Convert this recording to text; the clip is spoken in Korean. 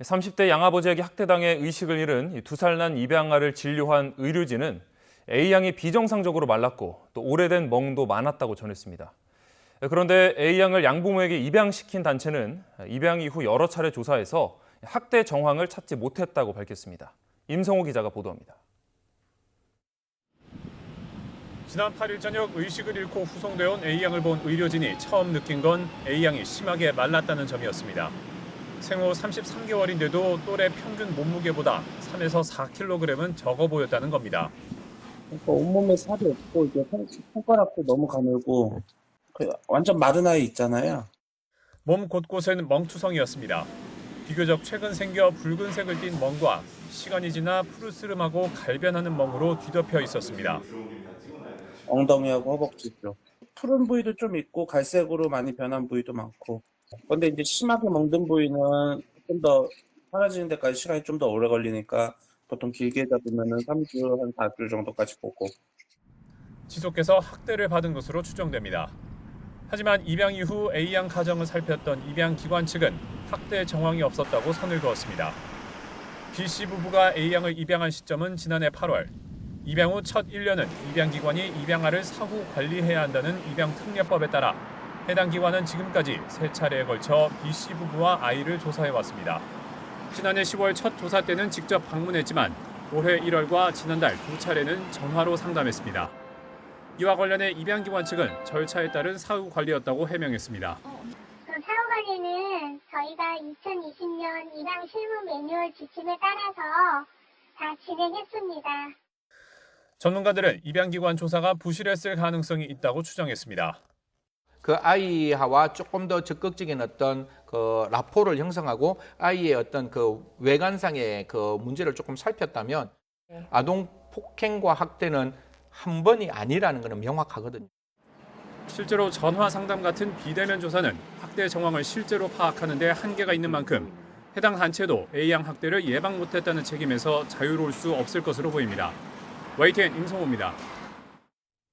30대 양아버지에게 학대당해 의식을 잃은 2살 난 입양아를 진료한 의료진은 A양이 비정상적으로 말랐고 또 오래된 멍도 많았다고 전했습니다. 그런데 A양을 양부모에게 입양시킨 단체는 입양 이후 여러 차례 조사해서 학대 정황을 찾지 못했다고 밝혔습니다. 임성호 기자가 보도합니다. 지난 8일 저녁 의식을 잃고 후송되어 온 A양을 본 의료진이 처음 느낀 건 A양이 심하게 말랐다는 점이었습니다. 생후 33개월인데도 또래 평균 몸무게보다 3에서 4kg은 적어 보였다는 겁니다. 그러니까 온몸에 살이 없고 이게 손가락도 너무 가늘고 완전 마른 아이 있잖아요. 몸 곳곳은 멍투성이었습니다. 비교적 최근 생겨 붉은색을 띤 멍과 시간이 지나 푸르스름하고 갈변하는 멍으로 뒤덮여 있었습니다. 엉덩이하고 허벅지 쪽. 푸른 부위도 좀 있고 갈색으로 많이 변한 부위도 많고. 근데 이제 심하게 멍든 부위는 좀 더 사라지는 데까지 시간이 좀 더 오래 걸리니까 보통 길게 잡으면 3주, 한 4주 정도까지 보고. 지속해서 학대를 받은 것으로 추정됩니다. 하지만 입양 이후 A양 가정을 살폈던 입양기관 측은 학대 정황이 없었다고 선을 그었습니다. B씨 부부가 A양을 입양한 시점은 지난해 8월. 입양 후 첫 1년은 입양기관이 입양아를 사후 관리해야 한다는 입양특례법에 따라 해당 기관은 지금까지 3차례에 걸쳐 B씨 부부와 아이를 조사해왔습니다. 지난해 10월 첫 조사 때는 직접 방문했지만 올해 1월과 지난달 2차례는 전화로 상담했습니다. 이와 관련해 입양기관 측은 절차에 따른 사후 관리였다고 해명했습니다. 사후 관리는 저희가 2020년 입양 실무 매뉴얼 지침에 따라서 다 진행했습니다. 전문가들은 입양기관 조사가 부실했을 가능성이 있다고 추정했습니다. 그 아이와 조금 더 적극적인 어떤 그 라포를 형성하고 아이의 어떤 그 외관상의 그 문제를 조금 살폈다면 아동 폭행과 학대는 한 번이 아니라는 것은 명확하거든요. 실제로 전화 상담 같은 비대면 조사는 학대 정황을 실제로 파악하는 데 한계가 있는 만큼 해당 단체도 A양 학대를 예방 못했다는 책임에서 자유로울 수 없을 것으로 보입니다. YTN 임성호입니다.